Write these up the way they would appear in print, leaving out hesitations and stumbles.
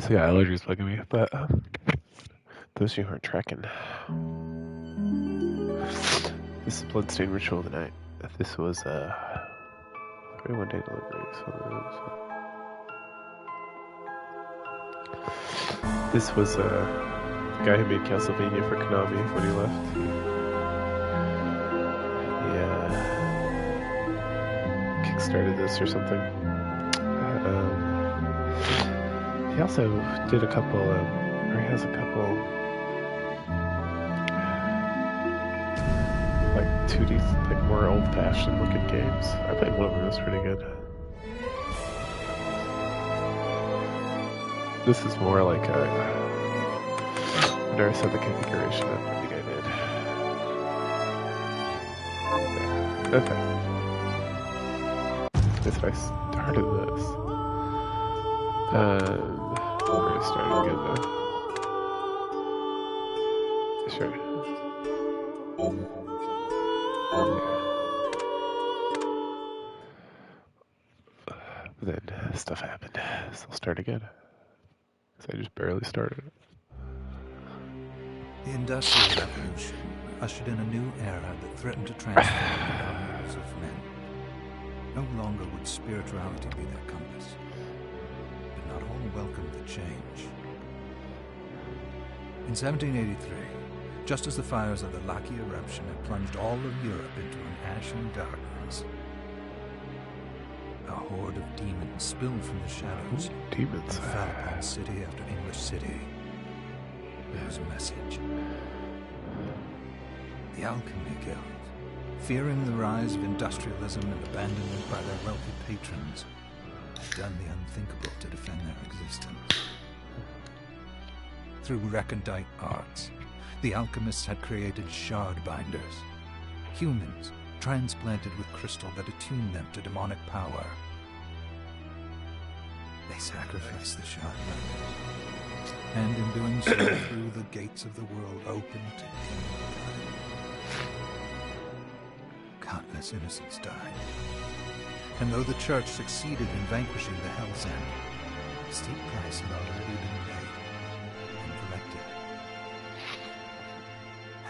So yeah, allergies bugging me, but those of you who aren't tracking, this is Bloodstained Ritual of the Night. This was 31 day delivery. This was the guy who made Castlevania for Konami when he left. He kickstarted this or something. He also did a couple, or he has a couple, like 2D, like more old-fashioned looking games. I played one of them, it was pretty good. This is more like a, I've never set the configuration up, I think I did. Okay. If I started this, we're gonna start again though. Sure. But then stuff happened, so I'll start again. Because I just barely started. The Industrial Revolution ushered in a new era that threatened to transform the lives of men. No longer would spirituality be their compass. But not all welcomed the change. In 1783, just as the fires of the Laki eruption had plunged all of Europe into an ashen darkness, a horde of demons spilled from the shadows and fell upon city after English city. Whose message? The Alchemy Guild, fearing the rise of industrialism and abandonment by their wealthy patrons, had done the unthinkable to defend their existence. Through recondite arts, the alchemists had created shard binders, humans transplanted with crystal that attuned them to demonic power. They sacrificed the shard binders, and in doing so threw the gates of the world open to demon. Countless innocents died. And though the church succeeded in vanquishing the Hell's End, a steep price had already been paid and collected.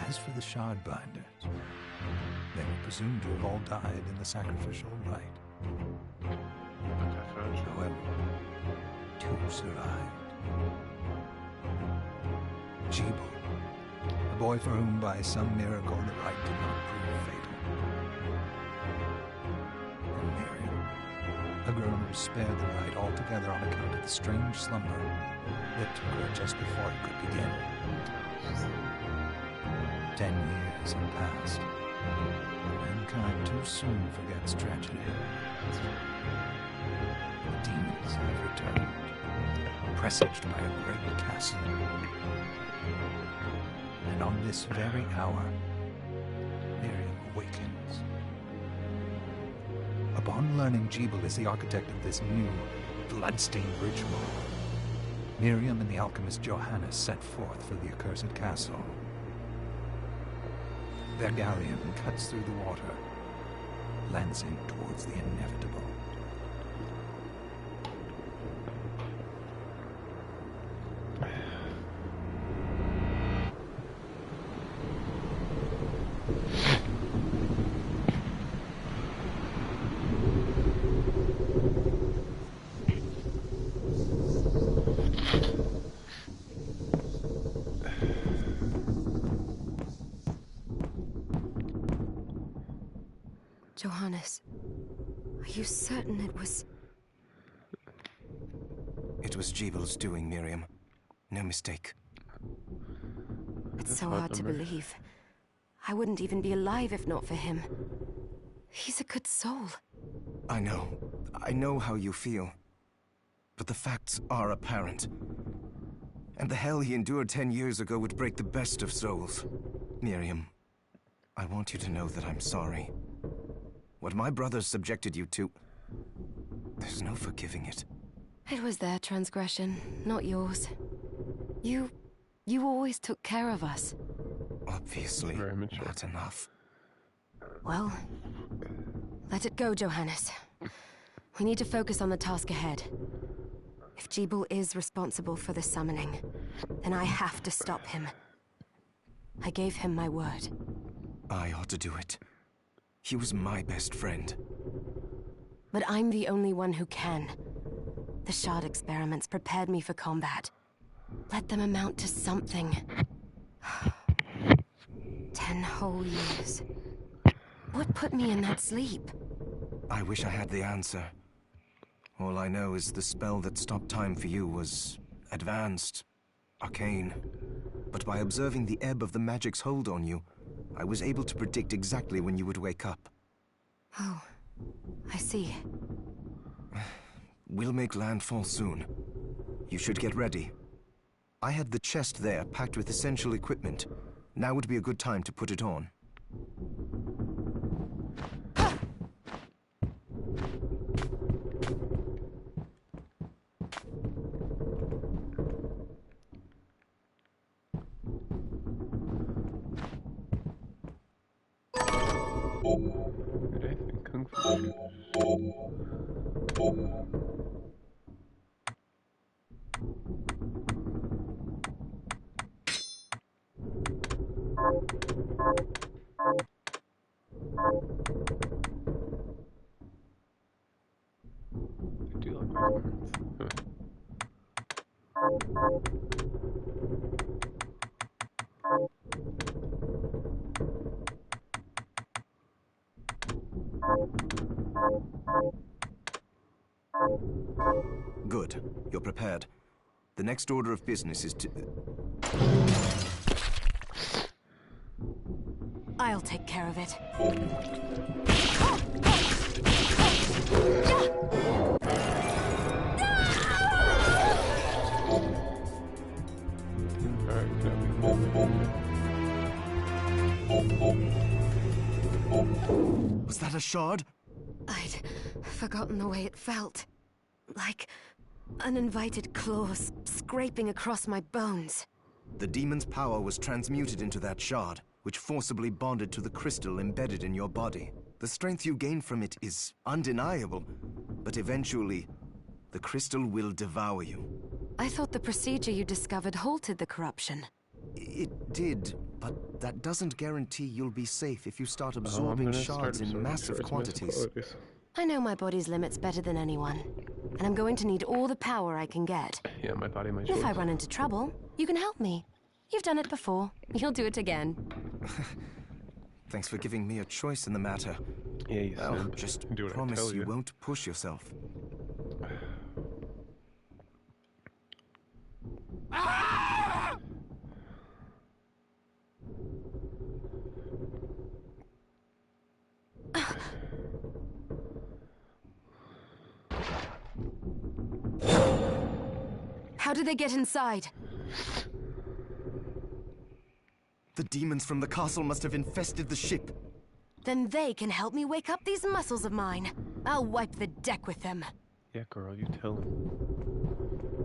As for the shard binders, they were presumed to have all died in the sacrificial rite. However, two survived. Jibul, a boy for whom by some miracle the rite did not prove fatal. And Miriam, a girl who was spared the rite altogether on account of the strange slumber that took her just before it could begin. 10 years had passed. Mankind too soon forgets tragedy. The demons have returned, presaged by a great castle. And on this very hour, Miriam awakens. Upon learning Jibul is the architect of this new, blood-stained ritual, Miriam and the alchemist Johannes set forth for the accursed castle. Their galleon cuts through the water, lancing towards the inevitable. Johannes, are you certain it was... It was Jibul's doing, Miriam. No mistake. It's so hard to believe. I wouldn't even be alive if not for him. He's a good soul. I know how you feel. But the facts are apparent. And the hell he endured 10 years ago would break the best of souls. Miriam, I want you to know that I'm sorry. What my brothers subjected you to, there's no forgiving it. It was their transgression, not yours. You always took care of us. Obviously, not enough. Well, let it go, Johannes. We need to focus on the task ahead. If Jeeble is responsible for the summoning, then I have to stop him. I gave him my word. I ought to do it. He was my best friend. But I'm the only one who can. The Shard experiments prepared me for combat. Let them amount to something. 10 whole years. What put me in that sleep? I wish I had the answer. All I know is the spell that stopped time for you was advanced, arcane. But by observing the ebb of the magic's hold on you, I was able to predict exactly when you would wake up. Oh, I see. We'll make landfall soon. You should get ready. I had the chest there packed with essential equipment. Now would be a good time to put it on. Did I think Kung Fu shoes? I do like my horns. Huh. Good. You're prepared. The next order of business is to... I'll take care of it. Alright, that Was that a shard? I'd forgotten the way it felt. Like uninvited claws scraping across my bones. The demon's power was transmuted into that shard, which forcibly bonded to the crystal embedded in your body. The strength you gain from it is undeniable, but eventually, the crystal will devour you. I thought the procedure you discovered halted the corruption. It did, but that doesn't guarantee you'll be safe if you start I'm absorbing gonna start shards in absorbing massive shards, quantities. I know my body's limits better than anyone, and I'm going to need all the power I can get. Yeah, my body, my If choice. I run into trouble, you can help me. You've done it before. You'll do it again. Thanks for giving me a choice in the matter. Yeah, you Well, simp. just Do what I promise tell you you. won't push yourself. How did they get inside? The demons from the castle must have infested the ship. Then they can help me wake up these muscles of mine. I'll wipe the deck with them. Yeah, girl, you tell him.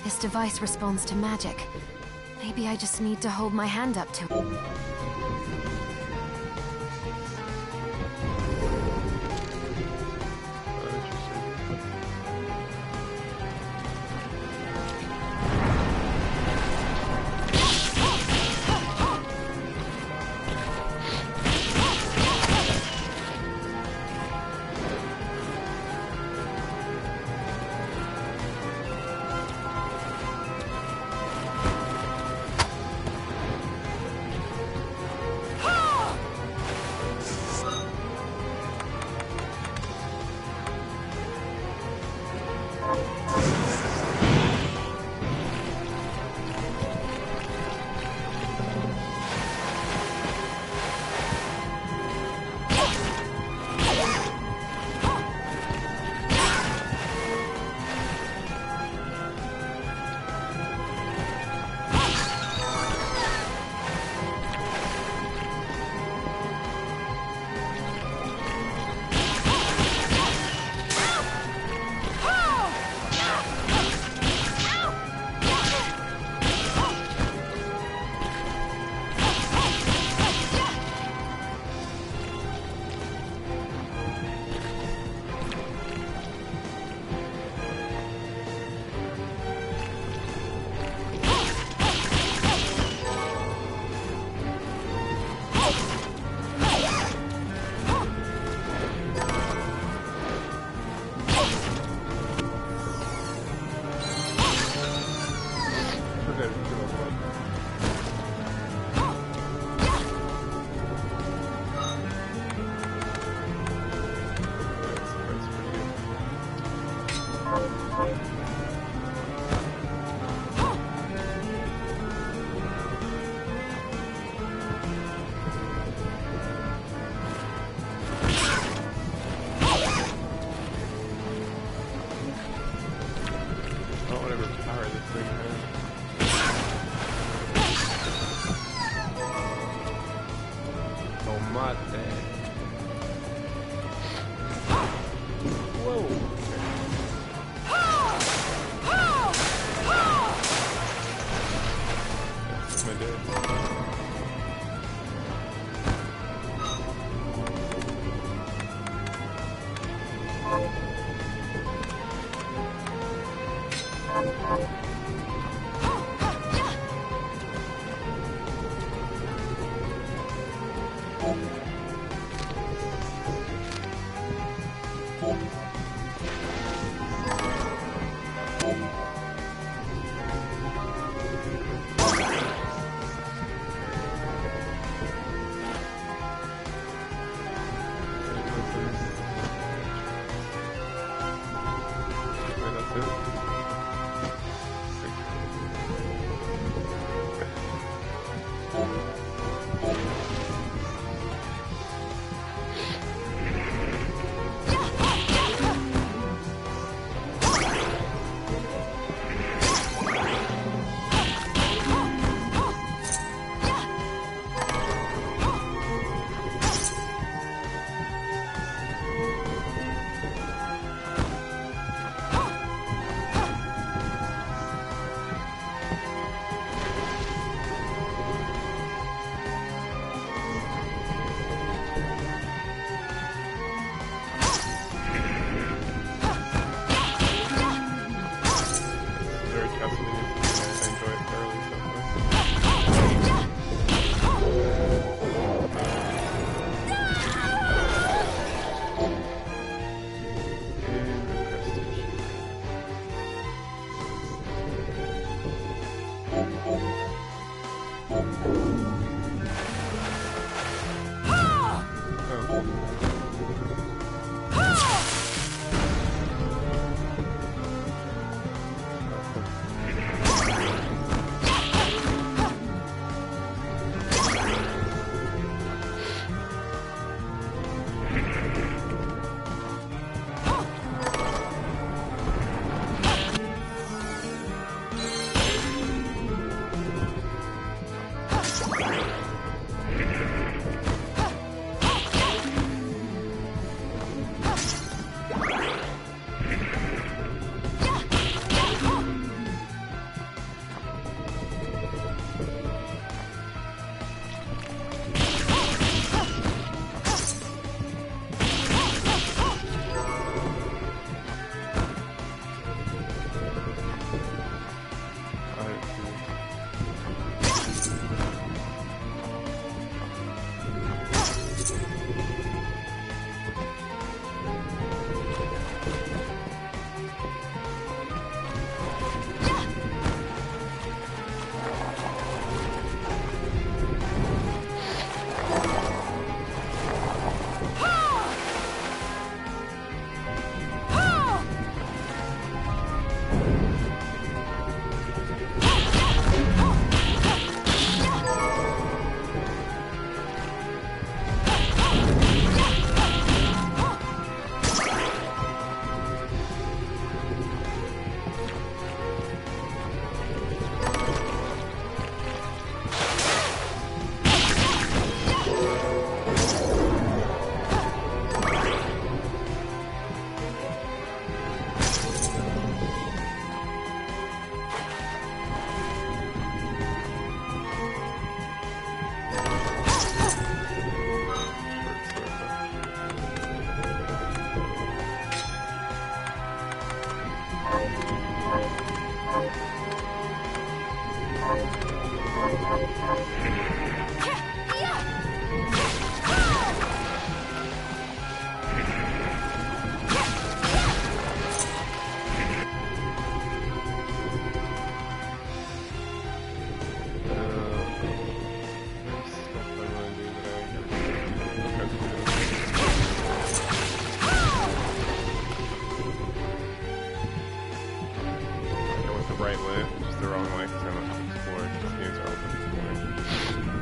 This device responds to magic. Maybe I just need to hold my hand up to it. my day. Right way, just the wrong way because I want to explore. These games are open exploring.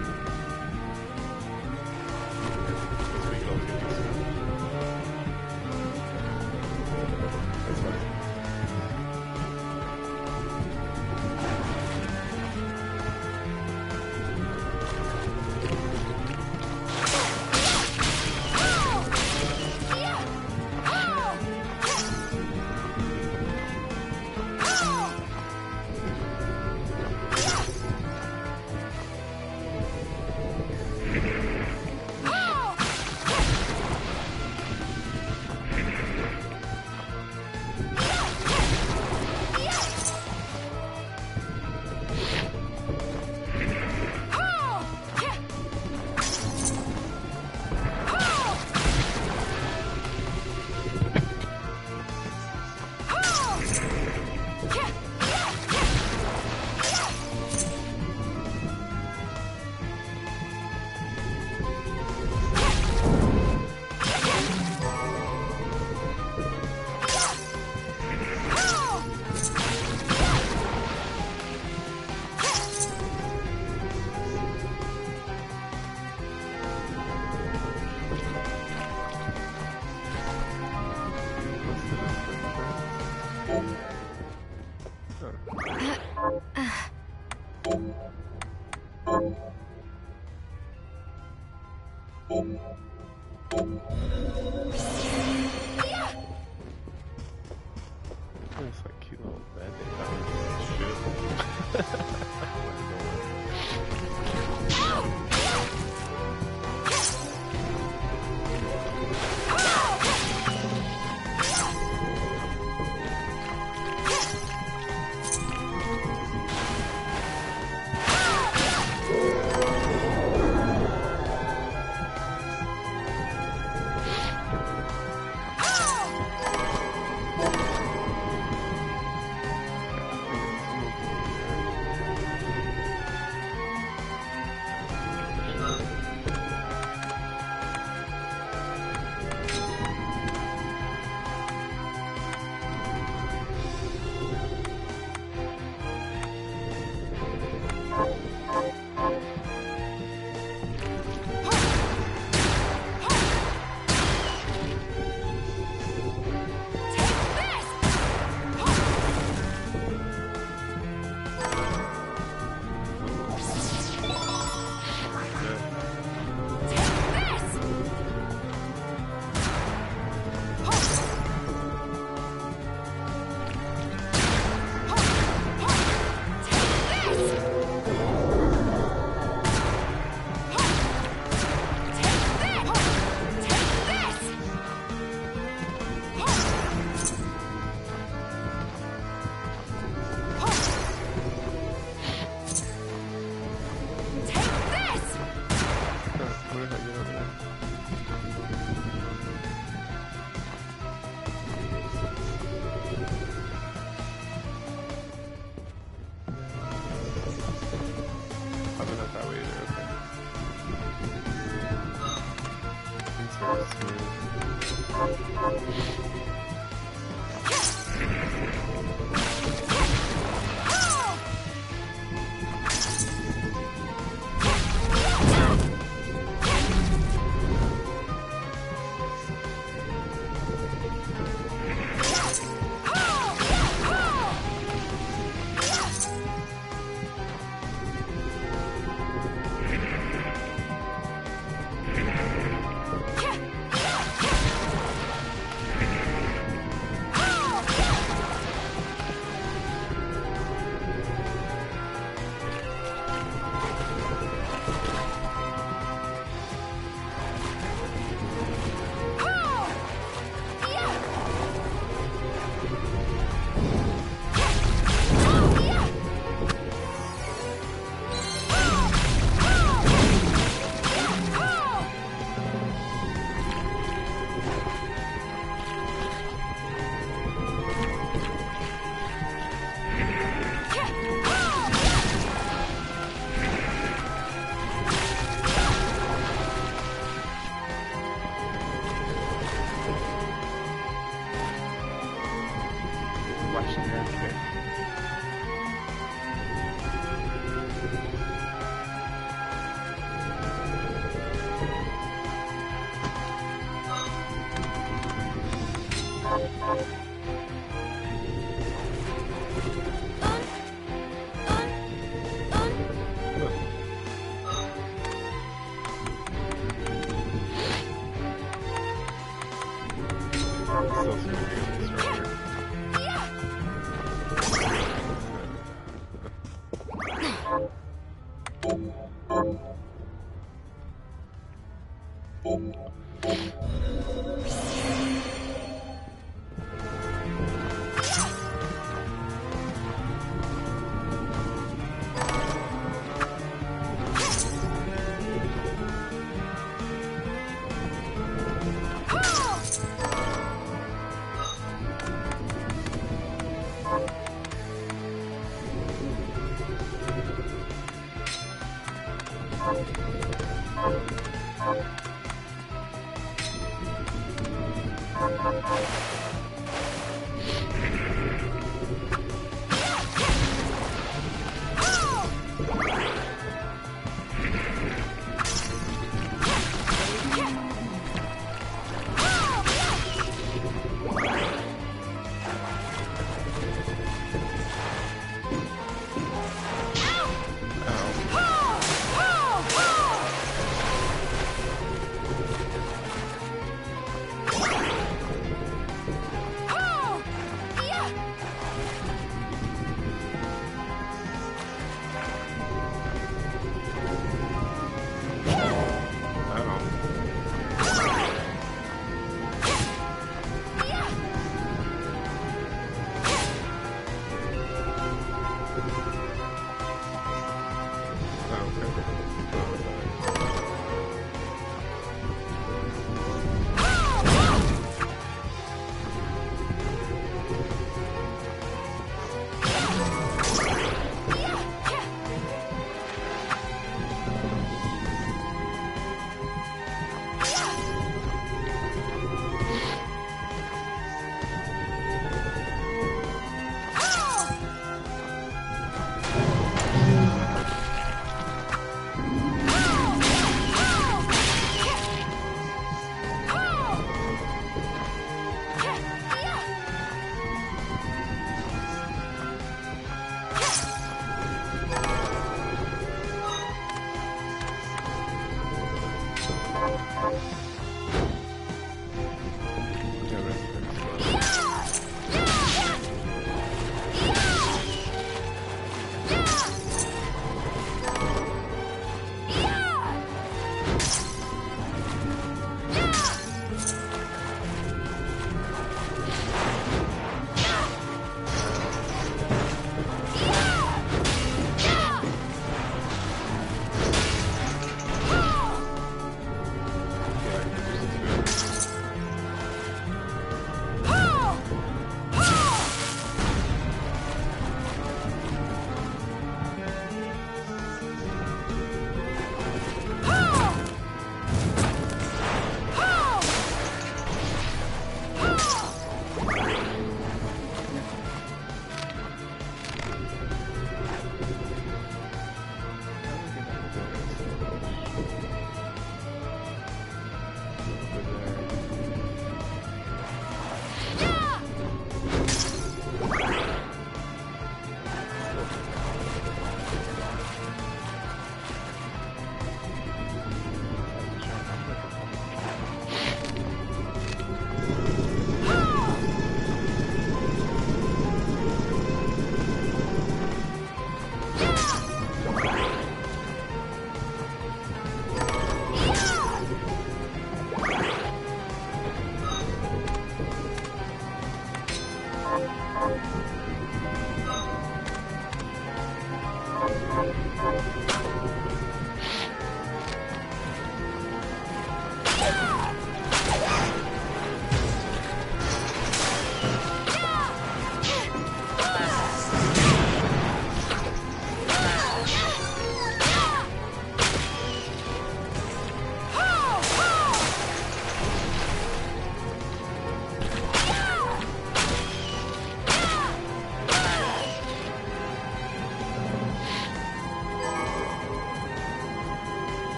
It's like cute little bed they found. Shoot.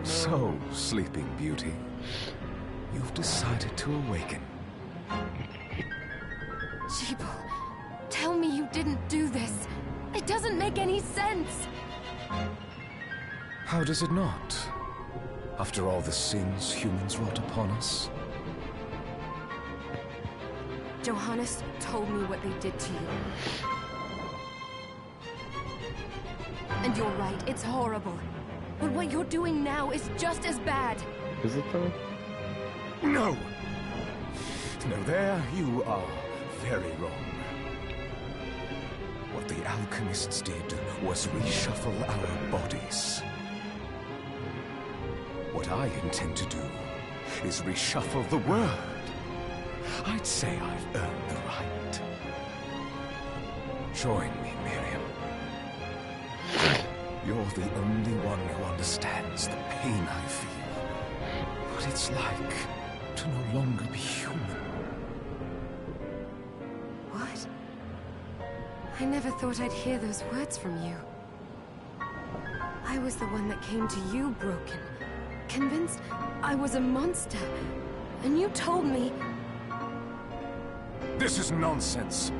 So, Sleeping Beauty, you've decided to awaken. Jeeble, tell me you didn't do this. It doesn't make any sense. How does it not? After all the sins humans wrought upon us? Johannes told me what they did to you. And you're right, it's horrible. But what you're doing now is just as bad. Is it though? No! No, there you are very wrong. What the alchemists did was reshuffle our bodies. What I intend to do is reshuffle the world. I'd say I've earned the right. Join me, Miriam. You're the only one who understands the pain I feel. What it's like to no longer be human. What? I never thought I'd hear those words from you. I was the one that came to you broken, convinced I was a monster. And you told me... This is nonsense.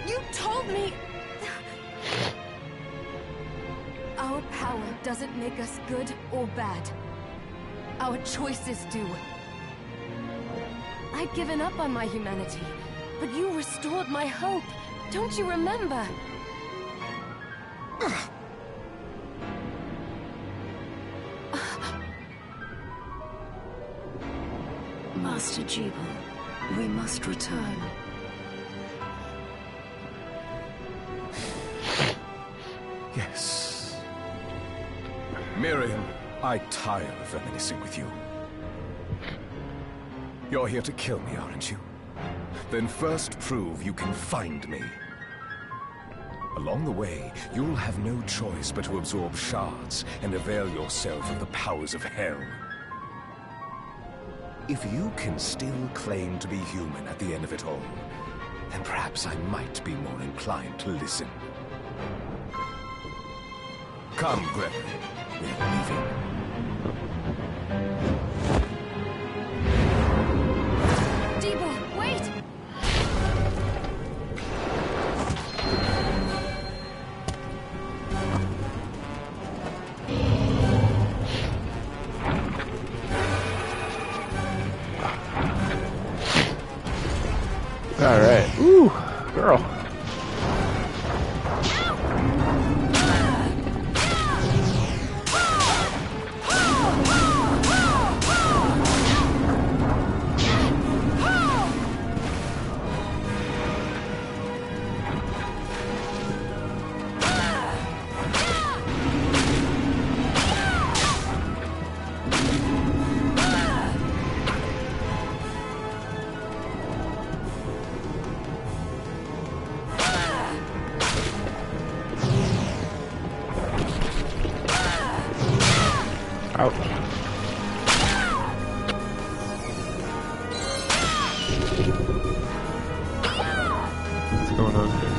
You told me... Our power doesn't make us good or bad. Our choices do. I'd given up on my humanity, but you restored my hope. Don't you remember? Master Jeeble, we must return. Yes. Miriam, I tire of reminiscing with you. You're here to kill me, aren't you? Then first prove you can find me. Along the way, you'll have no choice but to absorb shards and avail yourself of the powers of hell. If you can still claim to be human at the end of it all, then perhaps I might be more inclined to listen. Come, Gregory. We're leaving. Jeeble, wait! All right. Ooh, girl. Ouch. What's going on here?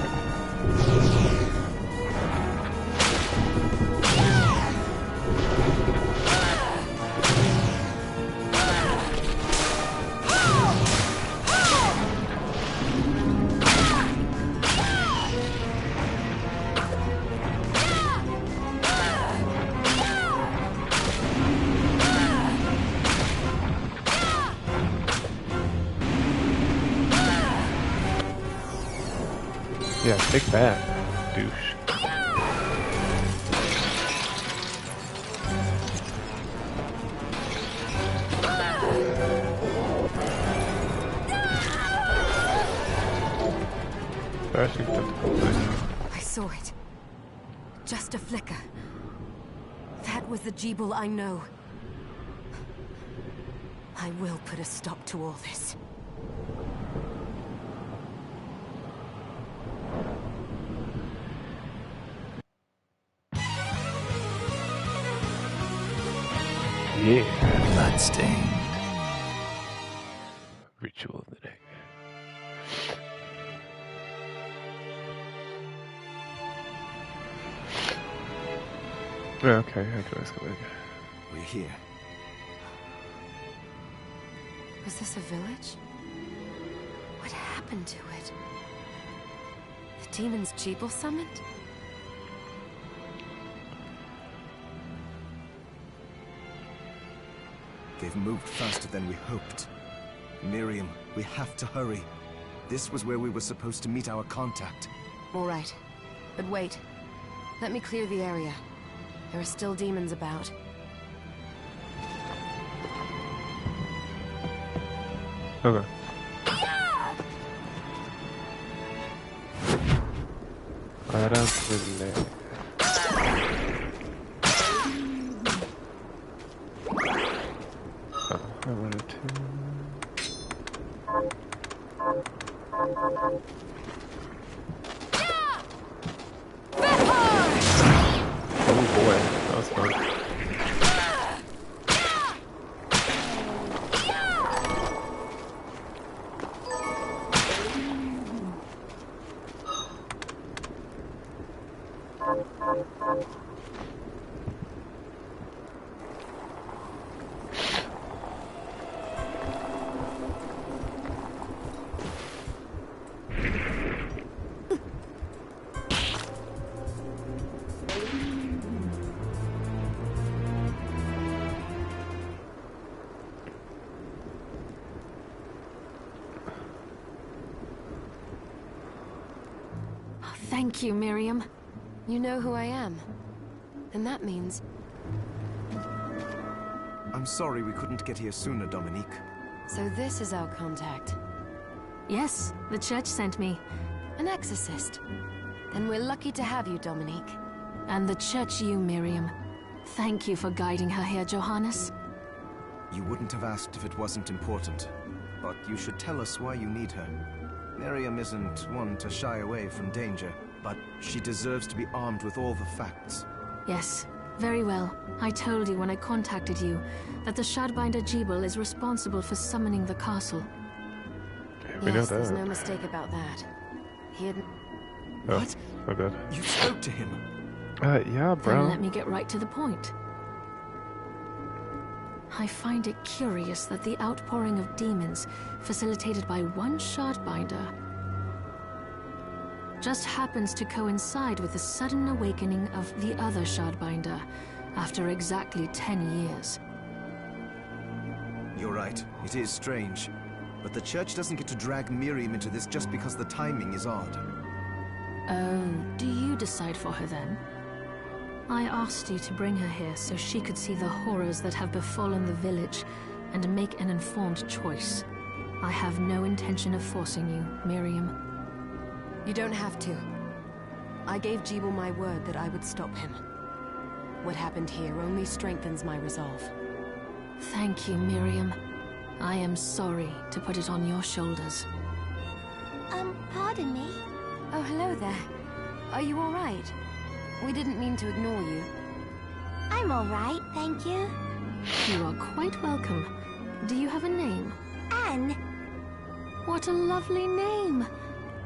Yeah, take that, douche. I saw it. Just a flicker. That was the Jeeble I know. I will put a stop to all this. Yeah. Bloodstained. Ritual of the day. Yeah, okay, I can always come in. We're here. Was this a village? What happened to it? The demons Jeeble summoned? They've moved faster than we hoped. Miriam, we have to hurry. This was where we were supposed to meet our contact. All right. But wait. Let me clear the area. There are still demons about. Okay. Arasile. Oh, I wanted to. Oh boy, that was fun. Thank you, Miriam. You know who I am. And that means... I'm sorry we couldn't get here sooner, Dominique. So this is our contact. Yes, the church sent me. An exorcist. Then we're lucky to have you, Dominique. And the church you, Miriam. Thank you for guiding her here, Johannes. You wouldn't have asked if it wasn't important. But you should tell us why you need her. Miriam isn't one to shy away from danger, but she deserves to be armed with all the facts. Yes, very well. I told you when I contacted you that the Shardbinder Jeeble is responsible for summoning the castle. Yeah, we know Yes, there's that. no mistake about that. He had... Oh, What? my bad. You spoke to him. Yeah, Then bro. let me get right to the point. I find it curious that the outpouring of demons, facilitated by one Shardbinder, just happens to coincide with the sudden awakening of the other Shardbinder, after exactly 10 years. You're right, it is strange. But the church doesn't get to drag Miriam into this just because the timing is odd. Oh, do you decide for her then? I asked you to bring her here so she could see the horrors that have befallen the village and make an informed choice. I have no intention of forcing you, Miriam. You don't have to. I gave Jeeble my word that I would stop him. What happened here only strengthens my resolve. Thank you, Miriam. I am sorry to put it on your shoulders. Pardon me? Oh, hello there. Are you all right? We didn't mean to ignore you. I'm all right, thank you. You are quite welcome. Do you have a name? Anne. What a lovely name!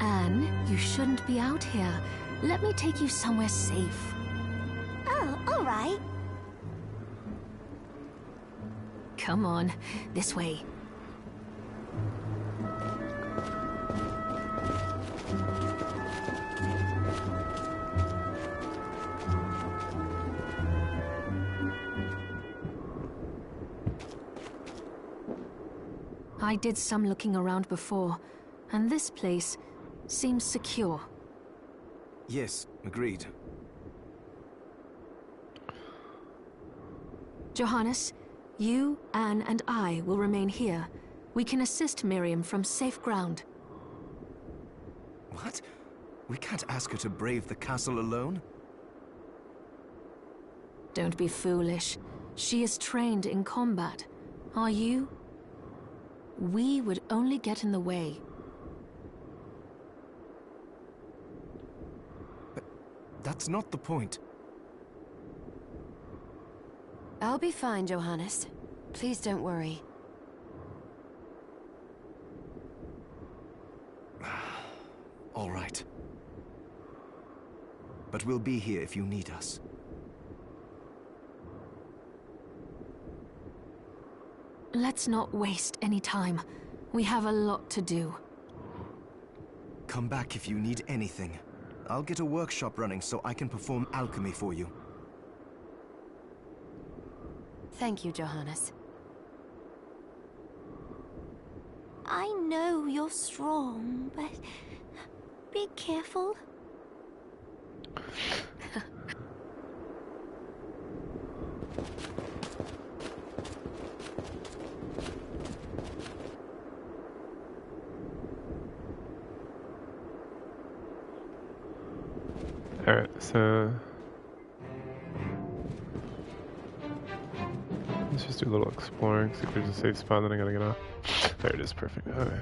Anne, you shouldn't be out here. Let me take you somewhere safe. Oh, all right. Come on, this way. I did some looking around before, and this place seems secure. Yes, agreed. Johannes, you, Anne, and I will remain here. We can assist Miriam from safe ground. What? We can't ask her to brave the castle alone? Don't be foolish. She is trained in combat. Are you? We would only get in the way. But that's not the point. I'll be fine, Johannes. Please don't worry. All right. But we'll be here if you need us. Let's not waste any time. We have a lot to do. Come back if you need anything. I'll get a workshop running so I can perform alchemy for you. Thank you, Johannes. I know you're strong, but be careful. Alright, so let's just do a little exploring, see if there's a safe spot, then I gotta get off. There it is, perfect. Okay.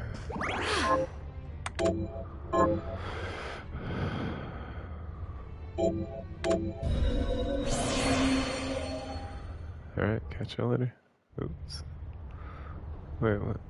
Alright, catch you later. Oops. Wait, what?